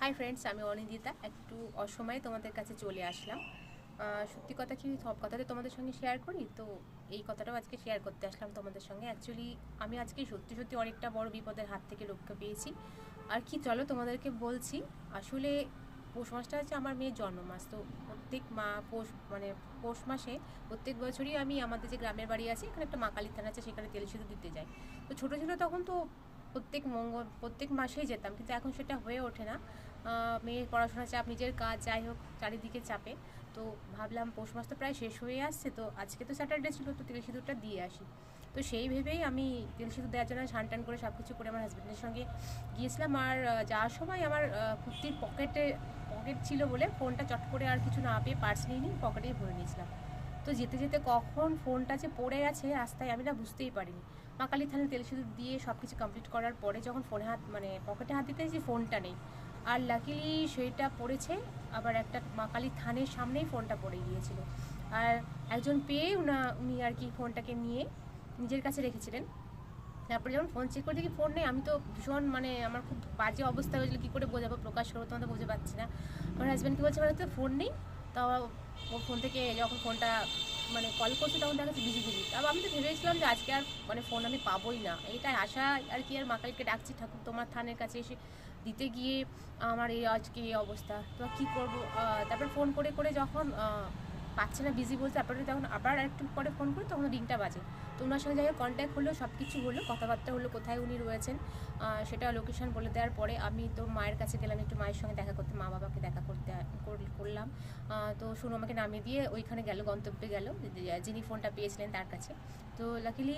Hi friends, আমি অনিন্দিতা। একটু অসময়ে তোমাদের কাছে চলে আসলাম। সত্যি কথা কি, সব কথাতে তোমাদের সঙ্গে শেয়ার করি, তো এই কথাটাও আজকে শেয়ার করতে আসলাম তোমাদের সঙ্গে। অ্যাকচুয়ালি আমি আজকে সত্যি সত্যি অনেকটা বড় বিপদের হাত থেকে রক্ষা পেয়েছি। আর কি, চলো তোমাদেরকে বলছি। আসলে পৌষ মাসটা হচ্ছে আমার মেয়ের জন্ম মাস। তো প্রত্যেক পৌষ মাসে প্রত্যেক বছরই আমি আমাদের যে গ্রামের বাড়ি আছে, এখানে একটা মা কালী থান আছে, সেখানে তেল সিঁদুর দিতে যাই। তো ছোটো ছিল তখন তো প্রত্যেক মাসেই যেতাম, কিন্তু এখন সেটা হয়ে ওঠে না। মেয়ের পড়াশোনার চাপ, নিজের কাজ, যাই হোক চারিদিকে চাপে। তো ভাবলাম পৌষ মাস তো প্রায় শেষ হয়ে আসছে, তো আজকে তো স্যাটারডে ছিল, তো তেল সিঁদুরটা দিয়ে আসি। তো সেই ভেবেই আমি তেল সিঁদুর দেওয়ার জন্য স্নান টান করে সব কিছু করে আমার হাজব্যান্ডের সঙ্গে গিয়েছিলাম। আর যাওয়ার সময় আমার কুর্তির পকেট ছিল বলে ফোনটা চট করে আর কিছু না পেয়ে পার্স নিয়ে নিই, পকেটেই ভরে নিয়েছিলাম। তো যেতে যেতে কখন ফোনটা যে পড়ে গেছে রাস্তায়, আমি না বুঝতেই পারিনি। মা কালী থানে তেল সিঁদুর দিয়ে সব কিছু কমপ্লিট করার পরে যখন পকেটে হাত দিতে যে ফোনটা নেই। আর লাকিলি সেইটা পড়েছে আবার একটা মা কালী থানের সামনেই ফোনটা পড়ে গিয়েছিল। আর একজন পেয়ে উনি আর কি ফোনটাকে নিয়ে নিজের কাছে রেখেছিলেন। তারপরে যখন ফোন চেক করে দেখি ফোন নেই, আমি তো ভীষণ আমার খুব বাজে অবস্থা হয়েছিল। কী করে বোঝাবো, প্রকাশ করবো, তোমাদের বুঝতে পারছি না। আমার হাজব্যান্ড কী বলছে, মানে তো ফোন নেই। তাও ও ফোন থেকে যখন ফোনটা কল করছে, তখন দেখা যাচ্ছে বিজি বিজি। তারপর আমি তো ভেবেছিলাম যে আজকে আর ফোন আমি পাবোই না, এইটাই আশা আর কি। আর মা কালীকে ডাকছি, ঠাকুর তোমার থানের কাছে এসে দিতে গিয়ে আমার আজকে এই অবস্থা। তো কী করবো। তারপর ফোন করে করে যখন পাচ্ছে না, বিজি বলছে, তারপরে যখন আবার একটু পরে ফোন করি, তখন রিংটা বাজে। তো ওনার সঙ্গে যাই হোক কন্ট্যাক্ট হলো, সব কিছু হলো, কথাবার্তা হলো, কোথায় উনি রয়েছেন সেটা লোকেশন বলে দেওয়ার পরে আমি তো মায়ের কাছে গেলাম, একটু মায়ের সঙ্গে দেখা করতে, মা বাবাকে দেখা করলাম। তো শুনো আমাকে নামিয়ে দিয়ে ওইখানে গেল, গন্তব্যে গেল, যিনি ফোনটা পেয়েছিলেন তার কাছে। তো লাকিলি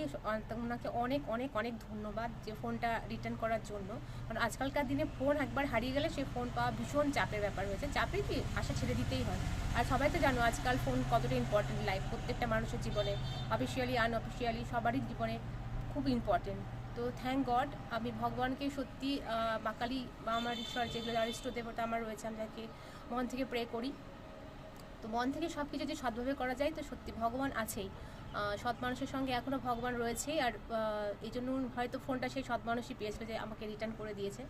ওনাকে অনেক অনেক অনেক ধন্যবাদ যে ফোনটা রিটার্ন করার জন্য। কারণ আজকালকার দিনে ফোন একবার হারিয়ে গেলে সেই ফোন পাওয়া ভীষণ চাপের ব্যাপার হয়েছে। চাপে কি, আশা ছেড়ে দিতেই হয়। আর সবাই তো জানো আজকাল ফোন কতটা ইম্পর্টেন্ট লাইফ, প্রত্যেকটা মানুষের জীবনে, অফিসিয়ালি আনঅফিসিয়ালি সবারই জীবনে খুব ইম্পর্টেন্ট। তো থ্যাংক গড, আমি ভগবানকে সত্যি মা কালী বা আমার ঈশ্বর, যেগুলো অরিষ্ট দেবতা আমার রয়েছে, আমি তাকে মন থেকে প্রে করি। তো মন থেকে সব কিছু যদি সৎভাবে করা যায়, তো সত্যি ভগবান আছেই। সৎ মানুষের সঙ্গে এখনও ভগবান রয়েছেই। আর এই জন্য হয়তো ফোনটা সেই সৎ মানুষই পেয়েছিল যে আমাকে রিটার্ন করে দিয়েছে।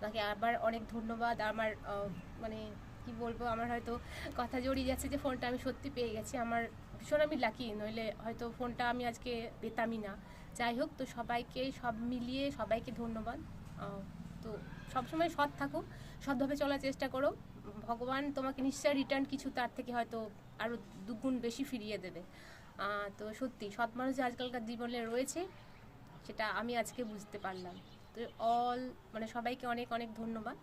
তাকে আবার অনেক ধন্যবাদ। আমার মানে কি বলবো, আমার হয়তো কথা জড়িয়ে যাচ্ছে যে ফোনটা আমি সত্যি পেয়ে গেছি। আমার ভীষণ আমি লাকি, নইলে হয়তো ফোনটা আমি আজকে পেতামই না। যাই হোক, তো সবাইকে সব মিলিয়ে সবাইকে ধন্যবাদ। তো সবসময় সৎ থাকো, সৎভাবে চলার চেষ্টা করো। ভগবান তোমাকে নিশ্চয় রিটার্ন কিছু তার থেকে হয়তো আরও দুগুণ বেশি ফিরিয়ে দেবে। তো সত্যি সৎ মানুষ যে আজকালকার জীবনে রয়েছে, সেটা আমি আজকে বুঝতে পারলাম। তো সবাইকে অনেক অনেক ধন্যবাদ।